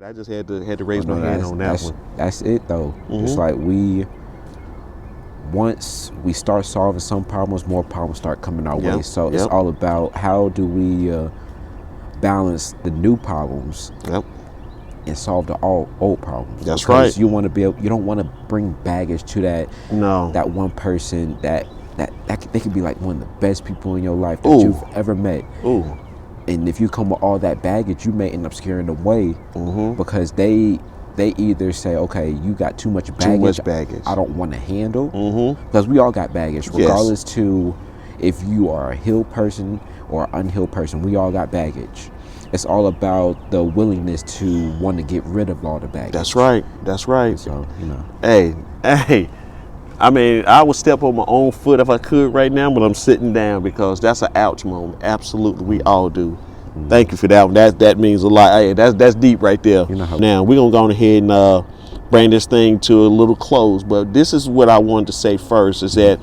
I just had to raise my hand on that one. That's it though. It's like once we start solving some problems, more problems start coming our way. So it's all about how do we balance the new problems and solve the old problems. That's right. You want to be you don't want to bring baggage to that one person that they could be like one of the best people in your life that you've ever met. And if you come with all that baggage, you may end up scaring them away because they either say, okay, you got too much baggage. I don't want to handle. Because we all got baggage, regardless to if you are a healed person or an unhealed person. We all got baggage. It's all about the willingness to want to get rid of all the baggage. That's right. So, Hey. I mean, I would step on my own foot if I could right now, but I'm sitting down because that's an ouch moment. Absolutely, we all do. Thank you for that one. That means a lot. Hey, that's deep right there. Now we're gonna go ahead and bring this thing to a little close. But this is what I wanted to say first: is that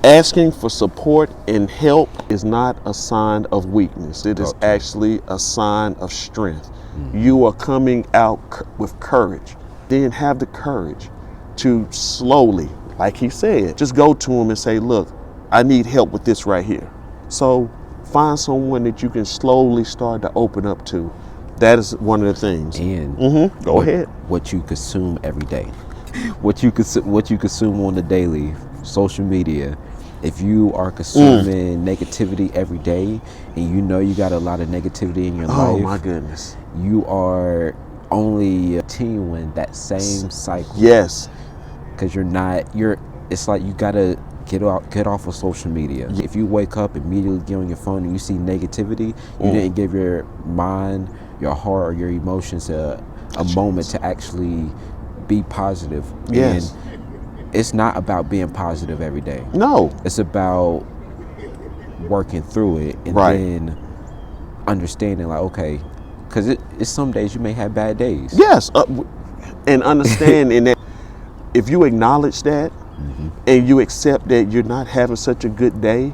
asking for support and help is not a sign of weakness. It is actually a sign of strength. You are coming out with courage. Then have the courage to slowly, like he said, just go to him and say, look, I need help with this right here. So find someone that you can slowly start to open up to. That is one of the things. And go ahead. What you consume every day, what you consume on the daily, social media. If you are consuming negativity every day, and you know you got a lot of negativity in your life, oh my goodness, you are only continuing that same cycle. Yes. Because it's like you gotta get off of social media. If you wake up, immediately get on your phone and you see negativity, you didn't give your mind, your heart, or your emotions a moment to actually be positive. Yes. And it's not about being positive every day. No. It's about working through it and then understanding like, okay, because it's some days you may have bad days. Yes. And understand in that if you acknowledge that and you accept that you're not having such a good day,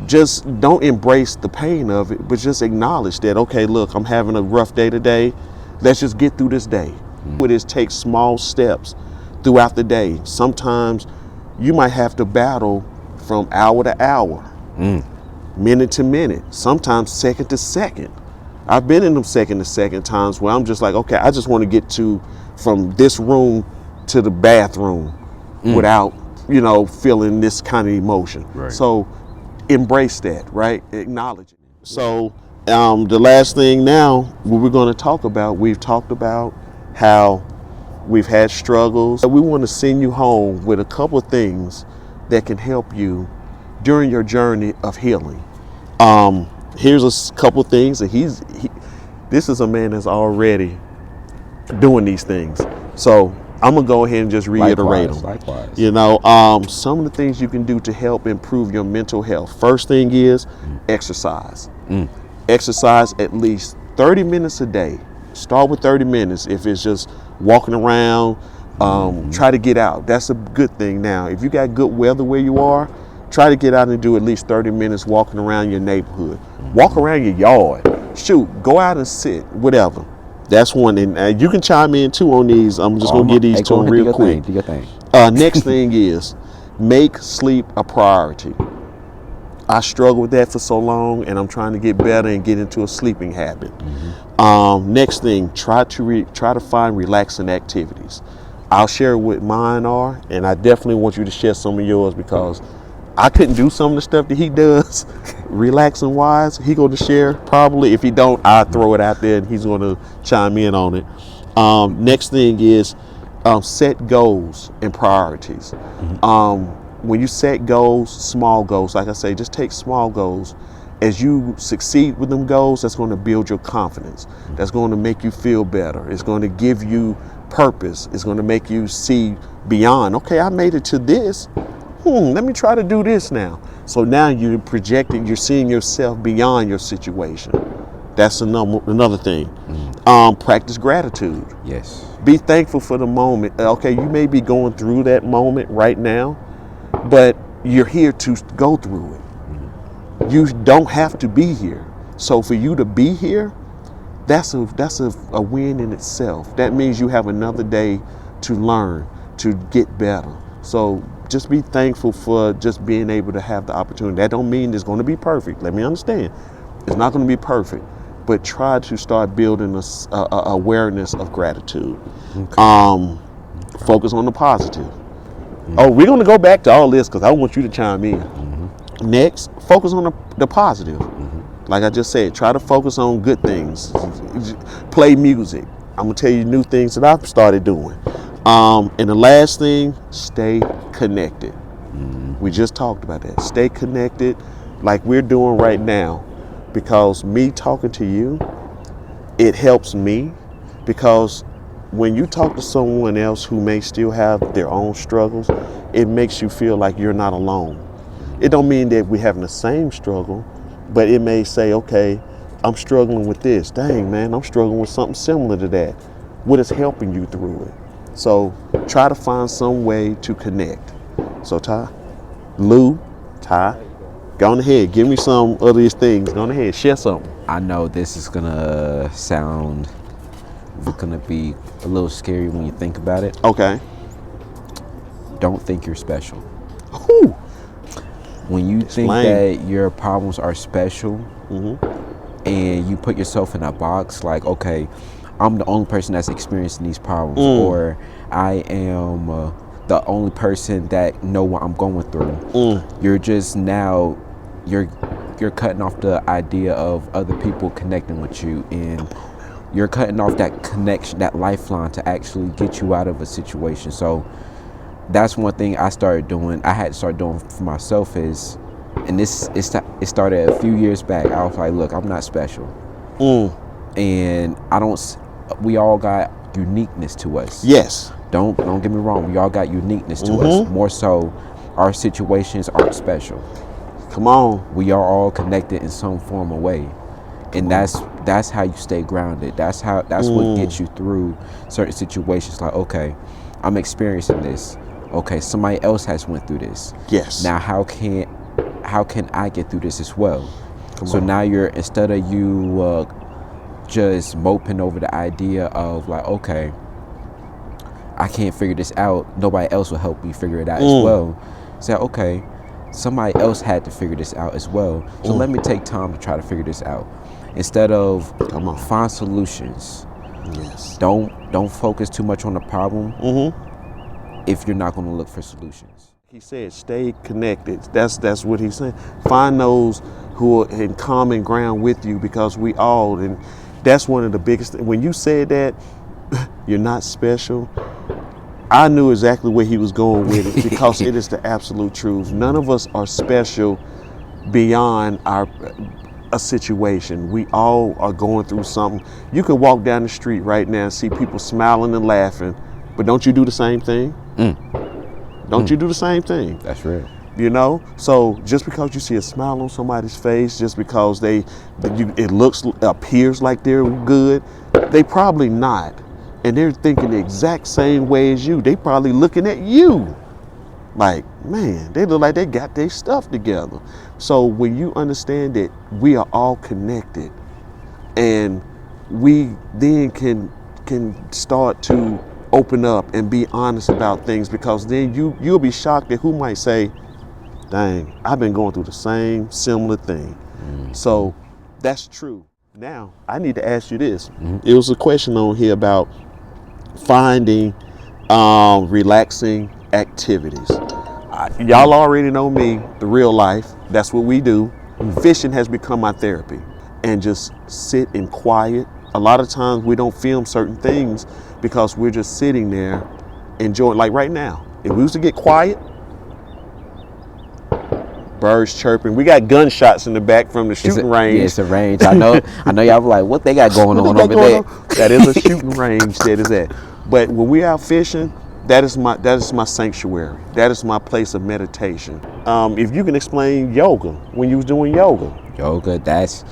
just don't embrace the pain of it, but just acknowledge that, okay, look, I'm having a rough day today. Let's just get through this day. It is take small steps throughout the day. Sometimes you might have to battle from hour to hour, minute to minute, sometimes second to second. I've been in them second to second times where I'm just like, okay, I just want to get from this room to the bathroom without, feeling this kind of emotion. Right. So embrace that, right? Acknowledge it. So the last thing now, what we're going to talk about, we've talked about how we've had struggles. We want to send you home with a couple of things that can help you during your journey of healing. Here's a couple of things that this is a man that's already doing these things. So I'm gonna go ahead and just reiterate them. Likewise. Some of the things you can do to help improve your mental health. First thing is exercise. Exercise at least 30 minutes a day. Start with 30 minutes. If it's just walking around, try to get out. That's a good thing. Now, if you got good weather where you are, try to get out and do at least 30 minutes walking around your neighborhood. Walk around your yard. Shoot, go out and sit, whatever. That's one. And you can chime in too on these. I'm just going to get these to them real quick. Do your thing. Next thing is make sleep a priority. I struggled with that for so long, and I'm trying to get better and get into a sleeping habit. Next thing, try to find relaxing activities. I'll share what mine are, and I definitely want you to share some of yours because I couldn't do some of the stuff that he does, relaxing wise. He going to share probably. If he don't, I'll throw it out there, and he's going to chime in on it. Next thing is set goals and priorities. When you set goals, small goals, like I say, just take small goals. As you succeed with them goals, that's going to build your confidence. That's going to make you feel better. It's going to give you purpose. It's going to make you see beyond. Okay, I made it to this. Let me try to do this now. So now you're projecting, you're seeing yourself beyond your situation. That's another thing. Practice gratitude. Yes. Be thankful for the moment. Okay, you may be going through that moment right now, but you're here to go through it. You don't have to be here. So for you to be here, that's a win in itself. That means you have another day to learn, to get better. So just be thankful for just being able to have the opportunity. That don't mean it's going to be perfect. Let me understand. It's not going to be perfect, but try to start building a awareness of gratitude. Okay. Focus on the positive. Oh, we're going to go back to all this because I want you to chime in. Next, focus on the positive. Like I just said, try to focus on good things. Play music. I'm going to tell you new things that I've started doing. And the last thing, stay connected. We just talked about that. Stay connected like we're doing right now, because me talking to you, it helps me, because when you talk to someone else who may still have their own struggles, it makes you feel like you're not alone. It don't mean that we're having the same struggle, but it may say, okay, I'm struggling with this. Dang, man, I'm struggling with something similar to that. What is helping you through it? So try to find some way to connect. So Ty, go on ahead. Give me some of these things. Go on ahead. Share something. I know this is going to sound, going to be a little scary when you think about it. Okay. Don't think you're special. Whew. When you think that your problems are special, and you put yourself in a box like, okay, I'm the only person that's experiencing these problems, or I am the only person that know what I'm going through. You're just now, you're cutting off the idea of other people connecting with you, and you're cutting off that connection, that lifeline to actually get you out of a situation. So that's one thing I started doing. I had to start doing for myself is, and it started a few years back. I was like, look, I'm not special, and we all got uniqueness to us. Yes. Don't get me wrong. We all got uniqueness to us. More so, our situations aren't special. Come on. We are all connected in some form of way, and that's how you stay grounded. That's what gets you through certain situations. Like, okay, I'm experiencing this. Okay, somebody else has went through this. Yes. Now, how can I get through this as well? So now instead of you just moping over the idea of like, okay, I can't figure this out, nobody else will help me figure it out as well. Say, okay, somebody else had to figure this out as well. So let me take time to try to figure this out. Instead of find solutions. Yes. Don't focus too much on the problem if you're not going to look for solutions. He said, stay connected. That's what he's saying. Find those who are in common ground with you, because we all, and that's one of the biggest things. When you said that, you're not special, I knew exactly where he was going with it, because it is the absolute truth. None of us are special beyond a situation. We all are going through something. You can walk down the street right now and see people smiling and laughing, but don't you do the same thing? Don't you do the same thing? That's real. You know, so just because you see a smile on somebody's face, just because it appears like they're good, they probably not. And they're thinking the exact same way as you. They probably looking at you like, man, they look like they got their stuff together. So when you understand that we are all connected, and we then can start to open up and be honest about things, because then you'll be shocked at who might say, dang, I've been going through the same similar thing. So that's true. Now I need to ask you this. It was a question on here about finding relaxing activities. Y'all already know me, the real life. That's what we do. Fishing has become my therapy, and just sit in quiet. A lot of times we don't film certain things because we're just sitting there enjoying. Like right now, if we was to get quiet, birds chirping, we got gunshots in the back from the shooting range. Yeah, it's a range. I know y'all were like, what they got going on over there? That is a shooting range that is that. But when we out fishing, that is my sanctuary. That is my place of meditation. If you can explain yoga, when you was doing yoga. Yoga, that's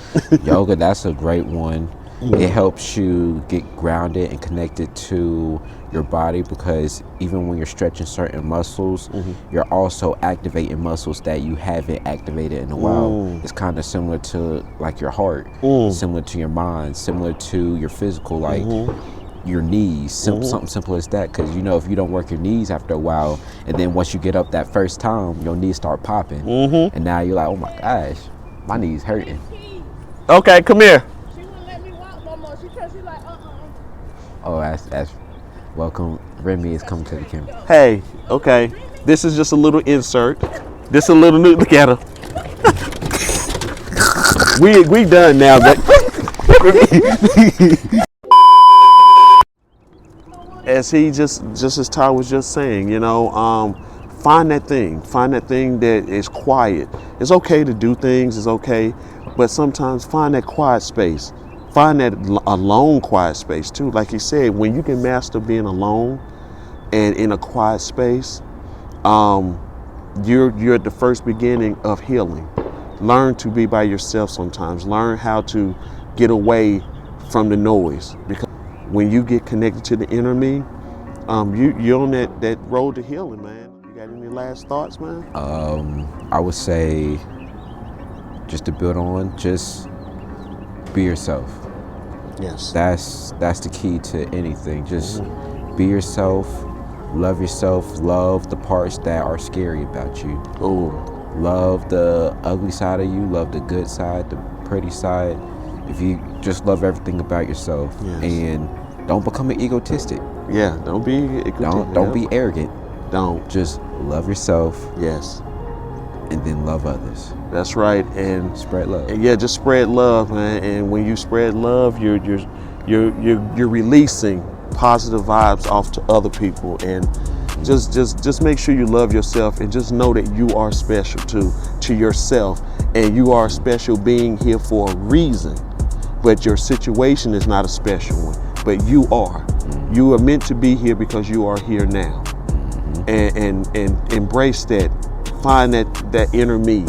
a great one. It helps you get grounded and connected to your body, because even when you're stretching certain muscles, you're also activating muscles that you haven't activated in a while. It's kind of similar to like your heart, similar to your mind, similar to your physical, like your knees, something simple as that. Because you know, if you don't work your knees after a while, and then once you get up that first time, your knees start popping, and now you're like, oh my gosh, my knees hurting. Okay, come here. She wouldn't let me walk no more. She's like, Oh, that's welcome. Remy is coming to the camera. Hey, okay. This is just a little insert. This a little new. Look at her. we done now. As he just as Ty was just saying, you know, find that thing that is quiet. It's okay to do things. It's okay, but sometimes find that quiet space. Find that alone quiet space too. Like he said, when you can master being alone and in a quiet space, you're at the first beginning of healing. Learn to be by yourself sometimes. Learn how to get away from the noise, because when you get connected to the inner me, you're on that road to healing, man. You got any last thoughts, man? I would say, just to build on, just be yourself. Yes. That's the key to anything. Just be yourself, love the parts that are scary about you. Love the ugly side of you, love the good side, the pretty side. If you just love everything about yourself, and don't become an egotistic. Yeah, don't be egotistic. Don't be arrogant. Don't. Just love yourself. Yes. And then love others. That's right, and spread love. And yeah, just spread love, man. And when you spread love, you're releasing positive vibes off to other people. And just make sure you love yourself, and just know that you are special to yourself, and you are a special being here for a reason. But your situation is not a special one, but you are. You are meant to be here because you are here now. And embrace that. Find that inner me.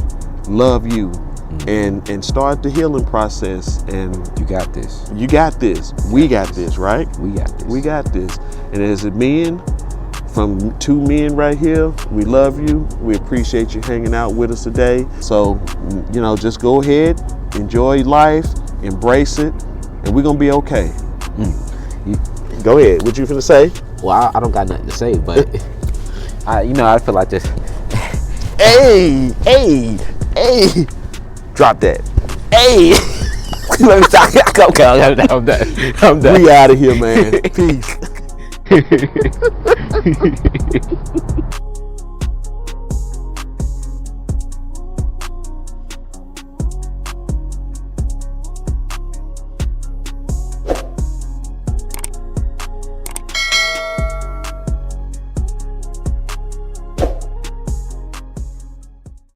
Love you. And start the healing process. And you got this. You got this. We got this, right? We got this. We got this. And as a men, from two men right here, we love you. We appreciate you hanging out with us today. So, you know, just go ahead, enjoy life, embrace it, and we're gonna be okay. Go ahead. What you finna say? Well, I don't got nothing to say, but I feel like this. Hey, drop that. Hey. Let me stop. Okay, I'm done. We out of here, man. Peace.